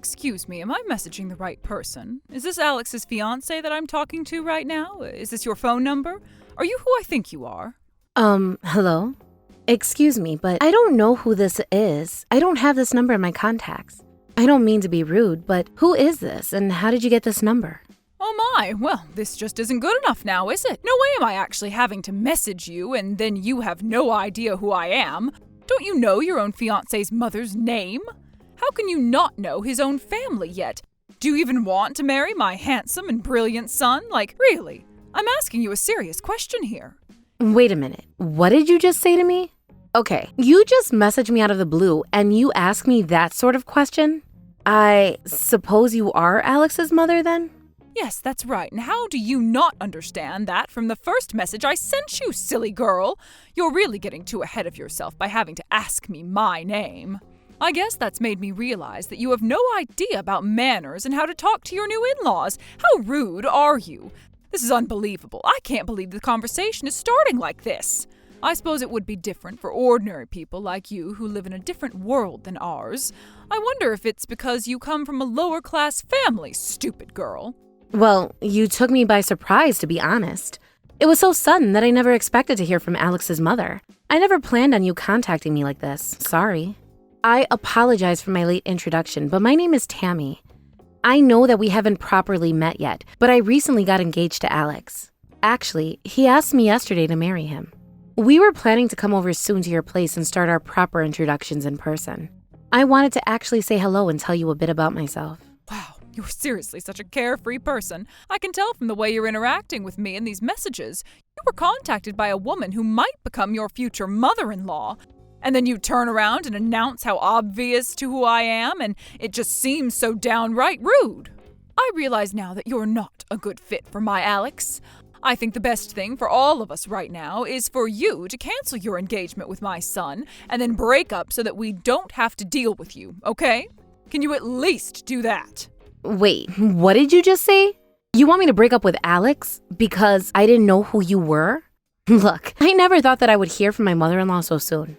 Excuse me, am I messaging the right person? Is this Alex's fiancé that I'm talking to right now? Is this your phone number? Are you who I think you are? Hello? Excuse me, but I don't know who this is. I don't have this number in my contacts. I don't mean to be rude, but who is this and how did you get this number? Oh my, well, this just isn't good enough now, is it? No way am I actually having to message you and then you have no idea who I am. Don't you know your own fiancé's mother's name? How can you not know his own family yet? Do you even want to marry my handsome and brilliant son? Like, really? I'm asking you a serious question here. Wait a minute. What did you just say to me? Okay, you just messaged me out of the blue and you asked me that sort of question? I suppose you are Alex's mother then? Yes, that's right. And how do you not understand that from the first message I sent you, silly girl? You're really getting too ahead of yourself by having to ask me my name. I guess that's made me realize that you have no idea about manners and how to talk to your new in-laws. How rude are you? This is unbelievable. I can't believe the conversation is starting like this. I suppose it would be different for ordinary people like you who live in a different world than ours. I wonder if it's because you come from a lower-class family, stupid girl. Well, you took me by surprise, to be honest. It was so sudden that I never expected to hear from Alex's mother. I never planned on you contacting me like this. Sorry. I apologize for my late introduction, but my name is Tammy. I know that we haven't properly met yet, but I recently got engaged to Alex. Actually, he asked me yesterday to marry him. We were planning to come over soon to your place and start our proper introductions in person. I wanted to actually say hello and tell you a bit about myself. Wow, you're seriously such a carefree person. I can tell from the way you're interacting with me in these messages. You were contacted by a woman who might become your future mother-in-law. And then you turn around and announce how obvious to who I am, and it just seems so downright rude. I realize now that you're not a good fit for my Alex. I think the best thing for all of us right now is for you to cancel your engagement with my son and then break up so that we don't have to deal with you, okay? Can you at least do that? Wait, what did you just say? You want me to break up with Alex because I didn't know who you were? Look, I never thought that I would hear from my mother-in-law so soon.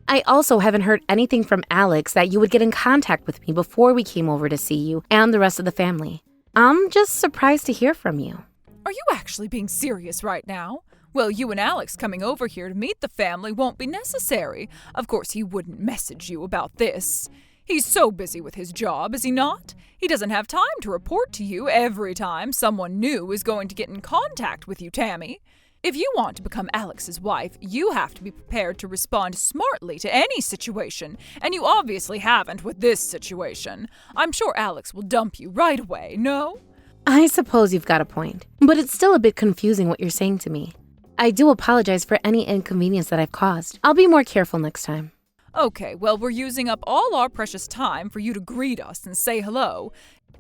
I also haven't heard anything from Alex that you would get in contact with me before we came over to see you and the rest of the family. I'm just surprised to hear from you. Are you actually being serious right now? Well, you and Alex coming over here to meet the family won't be necessary. Of course, he wouldn't message you about this. He's so busy with his job, is he not? He doesn't have time to report to you every time someone new is going to get in contact with you, Tammy. If you want to become Alex's wife, you have to be prepared to respond smartly to any situation, and you obviously haven't with this situation. I'm sure Alex will dump you right away, no? I suppose you've got a point, but it's still a bit confusing what you're saying to me. I do apologize for any inconvenience that I've caused. I'll be more careful next time. Okay, well, we're using up all our precious time for you to greet us and say hello.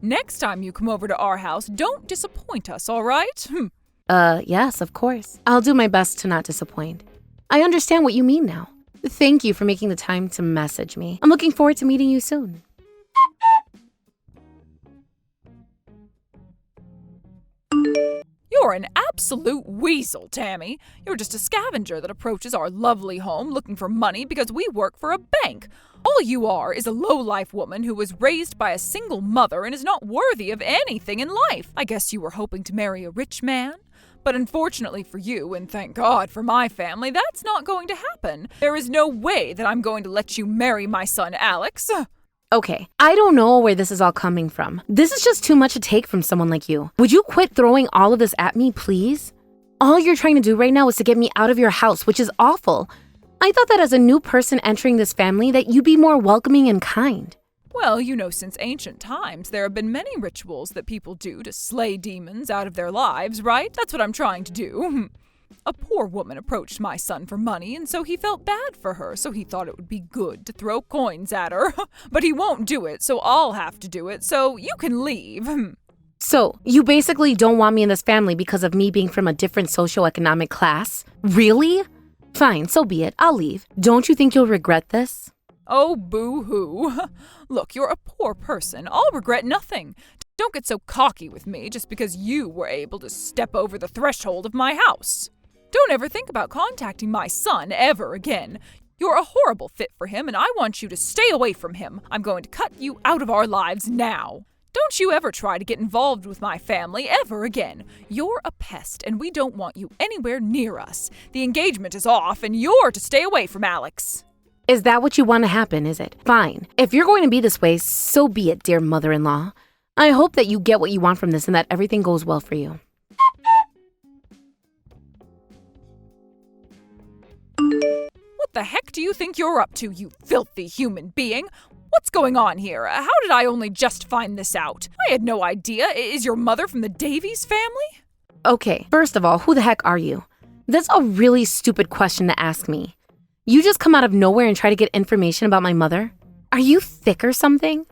Next time you come over to our house, don't disappoint us, all right? Yes, of course. I'll do my best to not disappoint. I understand what you mean now. Thank you for making the time to message me. I'm looking forward to meeting you soon. You're an absolute weasel, Tammy. You're just a scavenger that approaches our lovely home looking for money because we work for a bank. All you are is a low-life woman who was raised by a single mother and is not worthy of anything in life. I guess you were hoping to marry a rich man? But unfortunately for you, and thank God for my family, that's not going to happen. There is no way that I'm going to let you marry my son, Alex. Okay, I don't know where this is all coming from. This is just too much to take from someone like you. Would you quit throwing all of this at me, please? All you're trying to do right now is to get me out of your house, which is awful. I thought that as a new person entering this family that you'd be more welcoming and kind. Well, you know, since ancient times, there have been many rituals that people do to slay demons out of their lives, right? That's what I'm trying to do. A poor woman approached my son for money, and so he felt bad for her, so he thought it would be good to throw coins at her. But he won't do it, so I'll have to do it, so you can leave. So, you basically don't want me in this family because of me being from a different socioeconomic class? Really? Fine, so be it. I'll leave. Don't you think you'll regret this? Oh, boo-hoo. Look, you're a poor person. I'll regret nothing. Don't get so cocky with me just because you were able to step over the threshold of my house. Don't ever think about contacting my son ever again. You're a horrible fit for him, and I want you to stay away from him. I'm going to cut you out of our lives now. Don't you ever try to get involved with my family ever again. You're a pest, and we don't want you anywhere near us. The engagement is off, and you're to stay away from Alex. Is that what you want to happen, is it? Fine. If you're going to be this way, so be it, dear mother-in-law. I hope that you get what you want from this and that everything goes well for you. What the heck do you think you're up to, you filthy human being? What's going on here? How did I only just find this out? I had no idea. Is your mother from the Davies family? Okay, first of all, who the heck are you? That's a really stupid question to ask me. You just come out of nowhere and try to get information about my mother? Are you thick or something?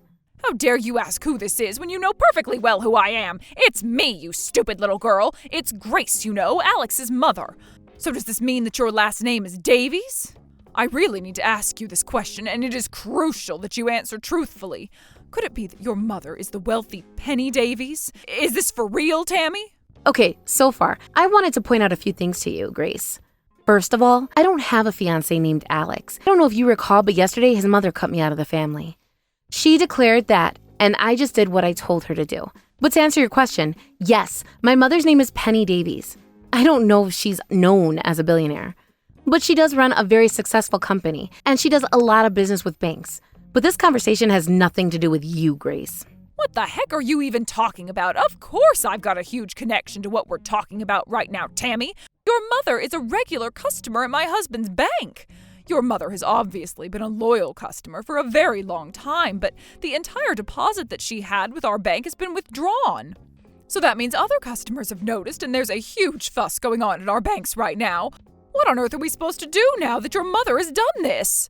How dare you ask who this is when you know perfectly well who I am? It's me, you stupid little girl. It's Grace, you know, Alex's mother. So does this mean that your last name is Davies? I really need to ask you this question, and it is crucial that you answer truthfully. Could it be that your mother is the wealthy Penny Davies? Is this for real, Tammy? Okay, so far, I wanted to point out a few things to you, Grace. First of all, I don't have a fiancé named Alex. I don't know if you recall, but yesterday his mother cut me out of the family. She declared that, and I just did what I told her to do. But to answer your question, yes, my mother's name is Penny Davies. I don't know if she's known as a billionaire, but she does run a very successful company, and she does a lot of business with banks. But this conversation has nothing to do with you, Grace. What the heck are you even talking about? Of course I've got a huge connection to what we're talking about right now, Tammy. Your mother is a regular customer at my husband's bank. Your mother has obviously been a loyal customer for a very long time, but the entire deposit that she had with our bank has been withdrawn. So that means other customers have noticed, and there's a huge fuss going on at our banks right now. What on earth are we supposed to do now that your mother has done this?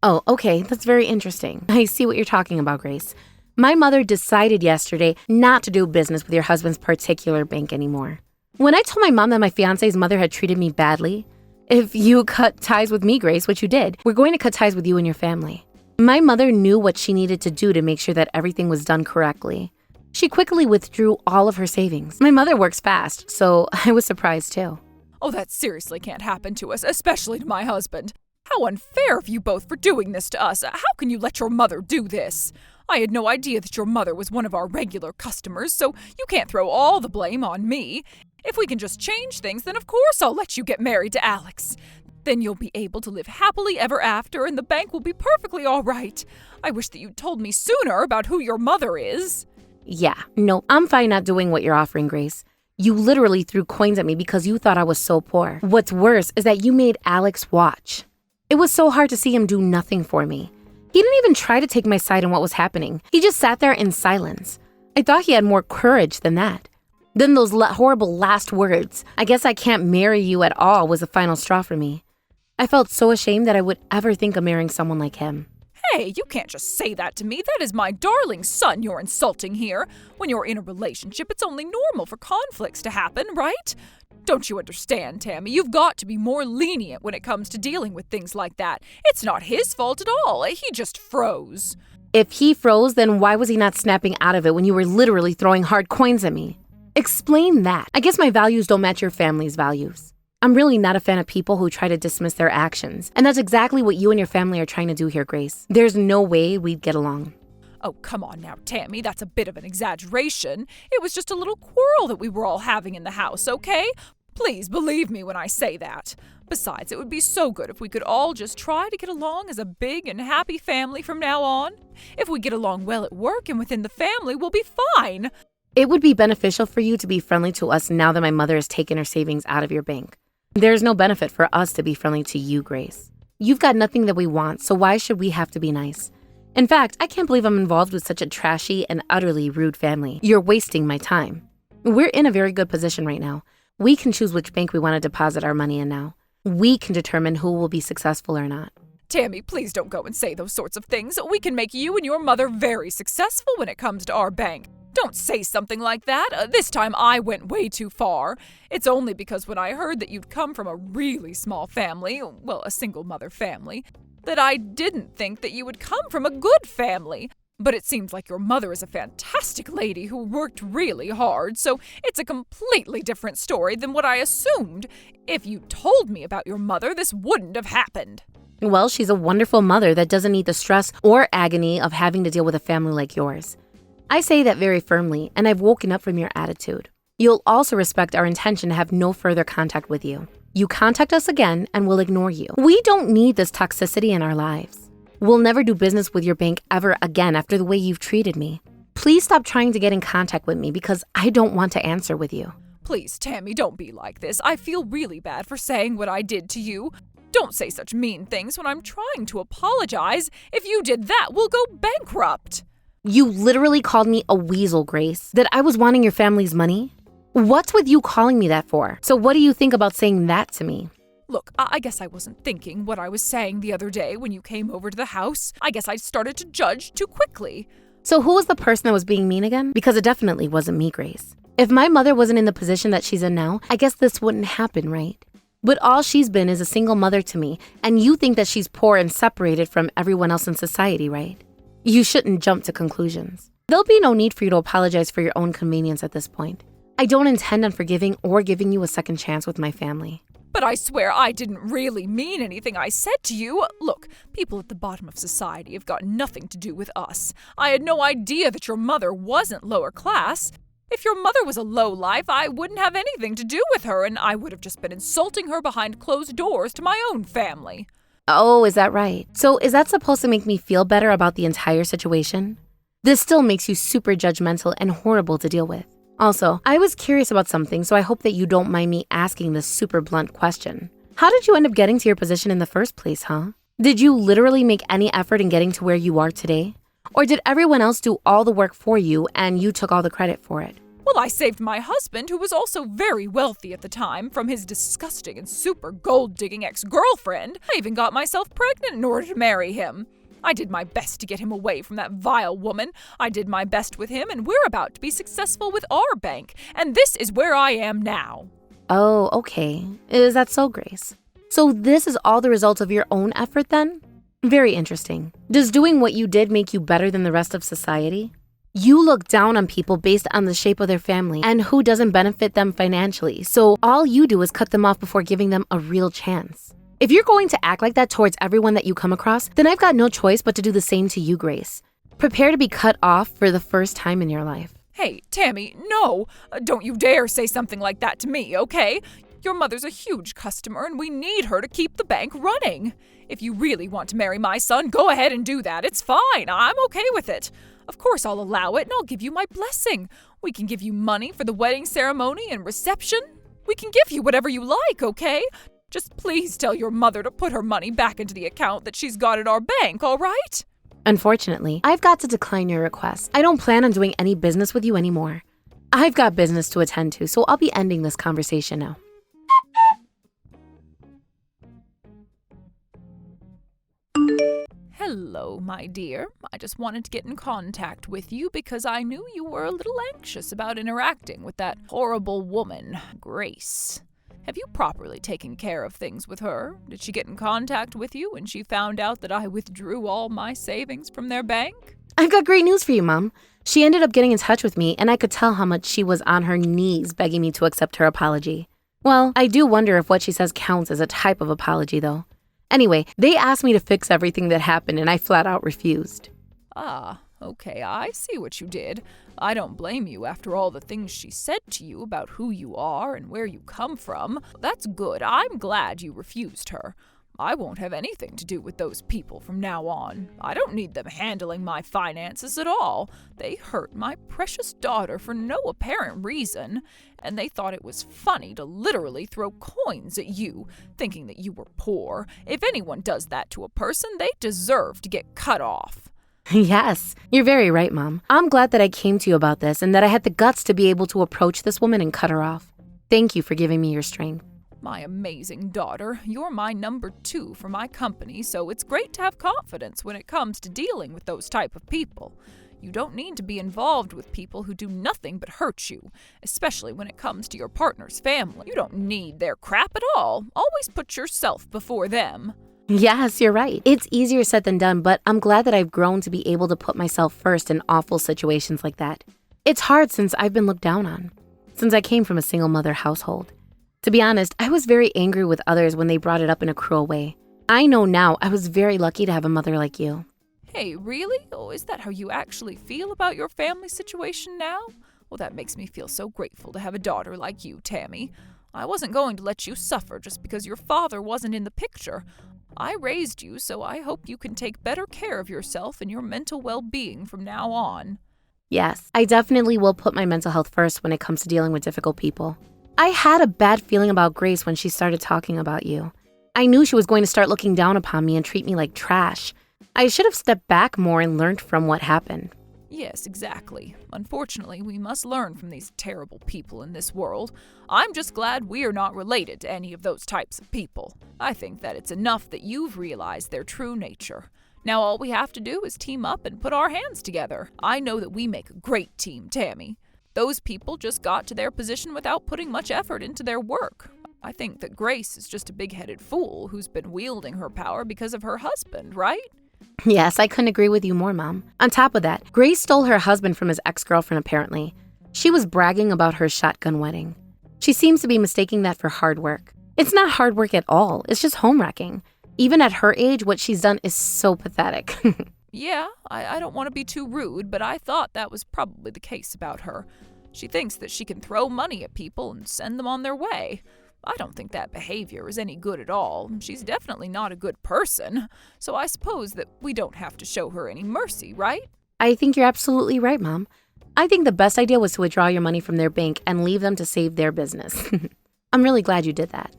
Oh, okay, that's very interesting. I see what you're talking about, Grace. My mother decided yesterday not to do business with your husband's particular bank anymore. When I told my mom that my fiancé's mother had treated me badly, if you cut ties with me, Grace, which you did, we're going to cut ties with you and your family. My mother knew what she needed to do to make sure that everything was done correctly. She quickly withdrew all of her savings. My mother works fast, so I was surprised too. Oh, that seriously can't happen to us, especially to my husband. How unfair of you both for doing this to us. How can you let your mother do this? I had no idea that your mother was one of our regular customers, so you can't throw all the blame on me. If we can just change things, then of course I'll let you get married to Alex. Then you'll be able to live happily ever after, and the bank will be perfectly all right. I wish that you'd told me sooner about who your mother is. Yeah, no, I'm fine not doing what you're offering, Grace. You literally threw coins at me because you thought I was so poor. What's worse is that you made Alex watch. It was so hard to see him do nothing for me. He didn't even try to take my side in what was happening. He just sat there in silence. I thought he had more courage than that. Then those horrible last words, "I guess I can't marry you at all," was the final straw for me. I felt so ashamed that I would ever think of marrying someone like him. Hey, you can't just say that to me. That is my darling son you're insulting here. When you're in a relationship, it's only normal for conflicts to happen, right? Don't you understand, Tammy? You've got to be more lenient when it comes to dealing with things like that. It's not his fault at all. He just froze. If he froze, then why was he not snapping out of it when you were literally throwing hard coins at me? Explain that. I guess my values don't match your family's values. I'm really not a fan of people who try to dismiss their actions. And that's exactly what you and your family are trying to do here, Grace. There's no way we'd get along. Oh, come on now, Tammy. That's a bit of an exaggeration. It was just a little quarrel that we were all having in the house, okay? Please believe me when I say that. Besides, it would be so good if we could all just try to get along as a big and happy family from now on. If we get along well at work and within the family, we'll be fine. It would be beneficial for you to be friendly to us now that my mother has taken her savings out of your bank. There's no benefit for us to be friendly to you, Grace. You've got nothing that we want, so why should we have to be nice? In fact, I can't believe I'm involved with such a trashy and utterly rude family. You're wasting my time. We're in a very good position right now. We can choose which bank we want to deposit our money in now. We can determine who will be successful or not. Tammy, please don't go and say those sorts of things. We can make you and your mother very successful when it comes to our bank. Don't say something like that. This time I went way too far. It's only because when I heard that you'd come from a really small family, well, a single mother family, that I didn't think that you would come from a good family. But it seems like your mother is a fantastic lady who worked really hard, so it's a completely different story than what I assumed. If you told me about your mother, this wouldn't have happened. Well, she's a wonderful mother that doesn't need the stress or agony of having to deal with a family like yours. I say that very firmly, and I've woken up from your attitude. You'll also respect our intention to have no further contact with you. You contact us again, and we'll ignore you. We don't need this toxicity in our lives. We'll never do business with your bank ever again after the way you've treated me. Please stop trying to get in contact with me because I don't want to answer with you. Please, Tammy, don't be like this. I feel really bad for saying what I did to you. Don't say such mean things when I'm trying to apologize. If you did that, we'll go bankrupt. You literally called me a weasel, Grace. That I was wanting your family's money? What's with you calling me that for? So what do you think about saying that to me? Look, I guess I wasn't thinking what I was saying the other day when you came over to the house. I guess I started to judge too quickly. So who was the person that was being mean again? Because it definitely wasn't me, Grace. If my mother wasn't in the position that she's in now, I guess this wouldn't happen, right? But all she's been is a single mother to me, and you think that she's poor and separated from everyone else in society, right? You shouldn't jump to conclusions. There'll be no need for you to apologize for your own convenience at this point. I don't intend on forgiving or giving you a second chance with my family. But I swear I didn't really mean anything I said to you. Look, people at the bottom of society have got nothing to do with us. I had no idea that your mother wasn't lower class. If your mother was a lowlife, I wouldn't have anything to do with her, and I would have just been insulting her behind closed doors to my own family. Oh, is that right? So is that supposed to make me feel better about the entire situation? This still makes you super judgmental and horrible to deal with. Also, I was curious about something, so I hope that you don't mind me asking this super blunt question. How did you end up getting to your position in the first place, huh? Did you literally make any effort in getting to where you are today? Or did everyone else do all the work for you and you took all the credit for it? Well, I saved my husband, who was also very wealthy at the time, from his disgusting and super gold-digging ex-girlfriend. I even got myself pregnant in order to marry him. I did my best to get him away from that vile woman. I did my best with him, and we're about to be successful with our bank. And this is where I am now. Oh, okay. Is that so, Grace? So this is all the result of your own effort then? Very interesting. Does doing what you did make you better than the rest of society? You look down on people based on the shape of their family and who doesn't benefit them financially, so all you do is cut them off before giving them a real chance. If you're going to act like that towards everyone that you come across, then I've got no choice but to do the same to you, Grace. Prepare to be cut off for the first time in your life. Hey, Tammy, no! Don't you dare say something like that to me, okay? Your mother's a huge customer, and we need her to keep the bank running. If you really want to marry my son, go ahead and do that. It's fine. I'm okay with it. Of course I'll allow it, and I'll give you my blessing. We can give you money for the wedding ceremony and reception. We can give you whatever you like, okay? Just please tell your mother to put her money back into the account that she's got at our bank, all right? Unfortunately, I've got to decline your request. I don't plan on doing any business with you anymore. I've got business to attend to, so I'll be ending this conversation now. Hello, my dear. I just wanted to get in contact with you because I knew you were a little anxious about interacting with that horrible woman, Grace. Have you properly taken care of things with her? Did she get in contact with you when she found out that I withdrew all my savings from their bank? I've got great news for you, Mom. She ended up getting in touch with me, and I could tell how much she was on her knees begging me to accept her apology. Well, I do wonder if what she says counts as a type of apology, though. Anyway, they asked me to fix everything that happened, and I flat out refused. Ah, okay, I see what you did. I don't blame you after all the things she said to you about who you are and where you come from. That's good. I'm glad you refused her. I won't have anything to do with those people from now on. I don't need them handling my finances at all. They hurt my precious daughter for no apparent reason, and they thought it was funny to literally throw coins at you, thinking that you were poor. If anyone does that to a person, they deserve to get cut off. Yes, you're very right, Mom. I'm glad that I came to you about this and that I had the guts to be able to approach this woman and cut her off. Thank you for giving me your strength. My amazing daughter, you're my number 2 for my company, so it's great to have confidence when it comes to dealing with those type of people. You don't need to be involved with people who do nothing but hurt you, especially when it comes to your partner's family. You don't need their crap at all. Always put yourself before them. Yes, you're right. It's easier said than done, but I'm glad that I've grown to be able to put myself first in awful situations like that. It's hard since I've been looked down on, since I came from a single mother household. To be honest, I was very angry with others when they brought it up in a cruel way. I know now I was very lucky to have a mother like you. Hey, really? Oh, is that how you actually feel about your family situation now? Well, that makes me feel so grateful to have a daughter like you, Tammy. I wasn't going to let you suffer just because your father wasn't in the picture. I raised you, so I hope you can take better care of yourself and your mental well-being from now on. Yes, I definitely will put my mental health first when it comes to dealing with difficult people. I had a bad feeling about Grace when she started talking about you. I knew she was going to start looking down upon me and treat me like trash. I should have stepped back more and learned from what happened. Yes, exactly. Unfortunately, we must learn from these terrible people in this world. I'm just glad we are not related to any of those types of people. I think that it's enough that you've realized their true nature. Now all we have to do is team up and put our hands together. I know that we make a great team, Tammy. Those people just got to their position without putting much effort into their work. I think that Grace is just a big-headed fool who's been wielding her power because of her husband, right? Yes, I couldn't agree with you more, Mom. On top of that, Grace stole her husband from his ex-girlfriend apparently. She was bragging about her shotgun wedding. She seems to be mistaking that for hard work. It's not hard work at all, it's just home-wrecking. Even at her age, what she's done is so pathetic. Yeah, I don't want to be too rude, but I thought that was probably the case about her. She thinks that she can throw money at people and send them on their way. I don't think that behavior is any good at all. She's definitely not a good person, so I suppose that we don't have to show her any mercy, right? I think you're absolutely right, Mom. I think the best idea was to withdraw your money from their bank and leave them to save their business. I'm really glad you did that.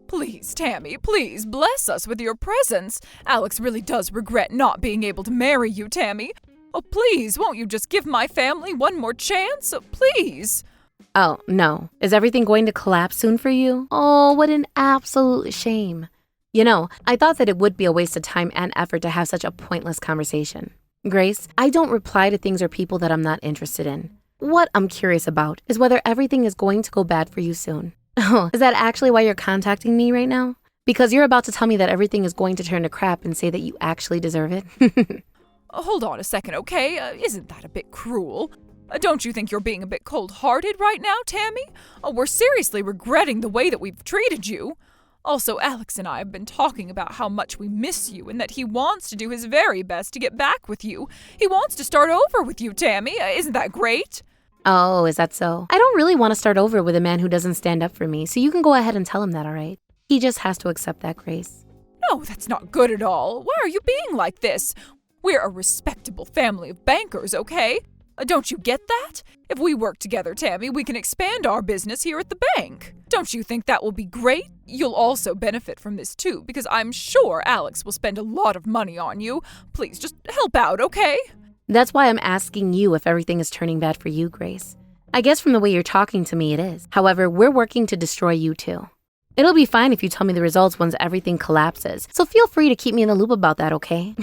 Please, Tammy, please bless us with your presence. Alex really does regret not being able to marry you, Tammy. Oh, please, won't you just give my family one more chance? Oh, please. Oh, no. Is everything going to collapse soon for you? Oh, what an absolute shame. You know, I thought that it would be a waste of time and effort to have such a pointless conversation. Grace, I don't reply to things or people that I'm not interested in. What I'm curious about is whether everything is going to go bad for you soon. Oh, is that actually why you're contacting me right now? Because you're about to tell me that everything is going to turn to crap and say that you actually deserve it? Hold on a second, okay? Isn't that a bit cruel? Don't you think you're being a bit cold-hearted right now, Tammy? We're seriously regretting the way that we've treated you. Also, Alex and I have been talking about how much we miss you and that he wants to do his very best to get back with you. He wants to start over with you, Tammy. Isn't that great? Oh, is that so? I don't really want to start over with a man who doesn't stand up for me, so you can go ahead and tell him that, all right? He just has to accept that, Grace. No, that's not good at all. Why are you being like this? We're a respectable family of bankers, okay? Don't you get that? If we work together, Tammy, we can expand our business here at the bank. Don't you think that will be great? You'll also benefit from this too, because I'm sure Alex will spend a lot of money on you. Please, just help out, okay? That's why I'm asking you if everything is turning bad for you, Grace. I guess from the way you're talking to me, it is. However, we're working to destroy you too. It'll be fine if you tell me the results once everything collapses, so feel free to keep me in the loop about that, okay?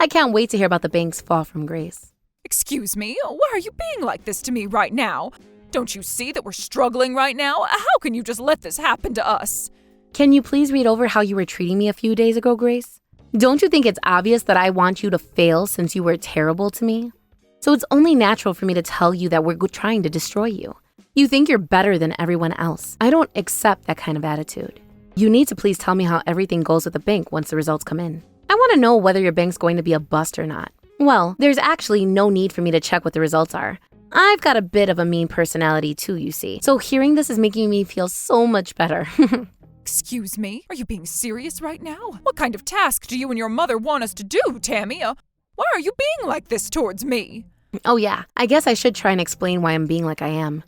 I can't wait to hear about the bank's fall from grace. Excuse me? Why are you being like this to me right now? Don't you see that we're struggling right now? How can you just let this happen to us? Can you please read over how you were treating me a few days ago, Grace? Don't you think it's obvious that I want you to fail since you were terrible to me? So it's only natural for me to tell you that we're trying to destroy you. You think you're better than everyone else. I don't accept that kind of attitude. You need to please tell me how everything goes with the bank once the results come in. I want to know whether your bank's going to be a bust or not. Well, there's actually no need for me to check what the results are. I've got a bit of a mean personality too, you see. So hearing this is making me feel so much better. Excuse me? Are you being serious right now? What kind of task do you and your mother want us to do, Tammy? Why are you being like this towards me? Oh yeah, I guess I should try and explain why I'm being like I am.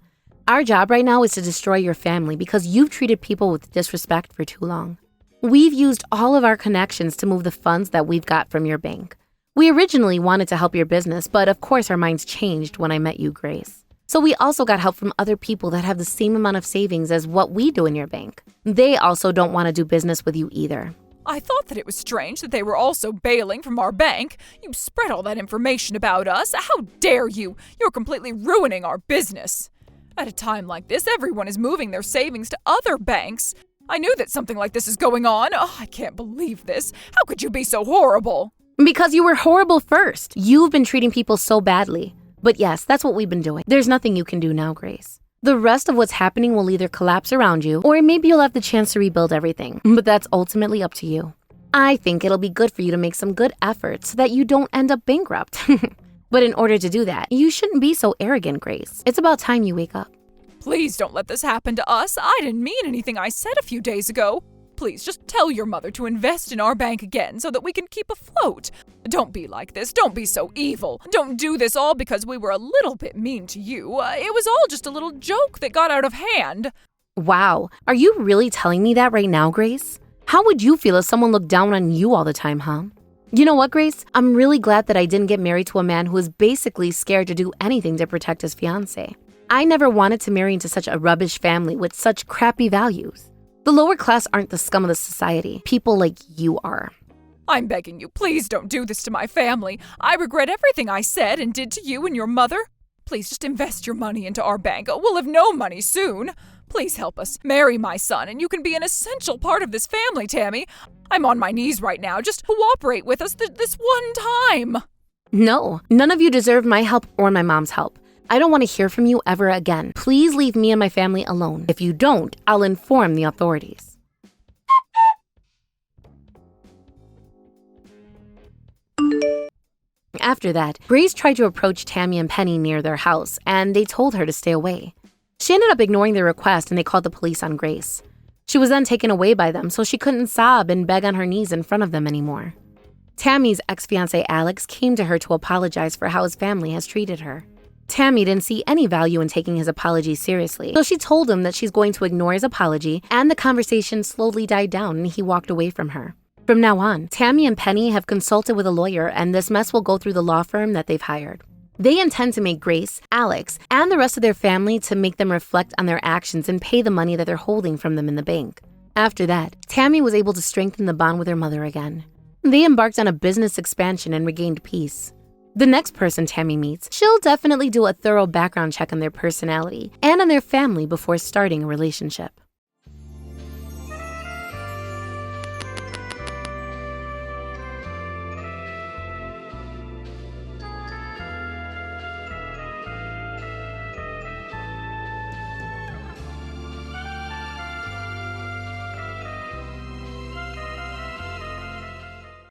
Our job right now is to destroy your family because you've treated people with disrespect for too long. We've used all of our connections to move the funds that we've got from your bank. We originally wanted to help your business, but of course our minds changed when I met you, Grace. So we also got help from other people that have the same amount of savings as what we do in your bank. They also don't want to do business with you either. I thought that it was strange that they were also bailing from our bank. You spread all that information about us. How dare you? You're completely ruining our business. At a time like this, everyone is moving their savings to other banks. I knew that something like this is going on. Oh, I can't believe this. How could you be so horrible? Because you were horrible first. You've been treating people so badly. But yes, that's what we've been doing. There's nothing you can do now, Grace. The rest of what's happening will either collapse around you, or maybe you'll have the chance to rebuild everything, but that's ultimately up to you. I think it'll be good for you to make some good efforts so that you don't end up bankrupt. But in order to do that, you shouldn't be so arrogant, Grace. It's about time you wake up. Please don't let this happen to us. I didn't mean anything I said a few days ago. Please just tell your mother to invest in our bank again so that we can keep afloat. Don't be like this. Don't be so evil. Don't do this all because we were a little bit mean to you. It was all just a little joke that got out of hand. Wow, are you really telling me that right now, Grace? How would you feel if someone looked down on you all the time, huh? You know what, Grace? I'm really glad that I didn't get married to a man who was basically scared to do anything to protect his fiancé. I never wanted to marry into such a rubbish family with such crappy values. The lower class aren't the scum of the society. People like you are. I'm begging you, please don't do this to my family. I regret everything I said and did to you and your mother. Please just invest your money into our bank. We'll have no money soon. Please help us. Marry my son, and you can be an essential part of this family, Tammy. I'm on my knees right now. Just cooperate with us this one time. No, none of you deserve my help or my mom's help. I don't want to hear from you ever again. Please leave me and my family alone. If you don't, I'll inform the authorities. After that, Grace tried to approach Tammy and Penny near their house, and they told her to stay away. She ended up ignoring their request, and they called the police on Grace. She was then taken away by them, so she couldn't sob and beg on her knees in front of them anymore. Tammy's ex-fiancé Alex came to her to apologize for how his family has treated her. Tammy didn't see any value in taking his apology seriously, so she told him that she's going to ignore his apology, and the conversation slowly died down and he walked away from her. From now on, Tammy and Penny have consulted with a lawyer, and this mess will go through the law firm that they've hired. They intend to make Grace, Alex, and the rest of their family to make them reflect on their actions and pay the money that they're holding from them in the bank. After that, Tammy was able to strengthen the bond with her mother again. They embarked on a business expansion and regained peace. The next person Tammy meets, she'll definitely do a thorough background check on their personality and on their family before starting a relationship.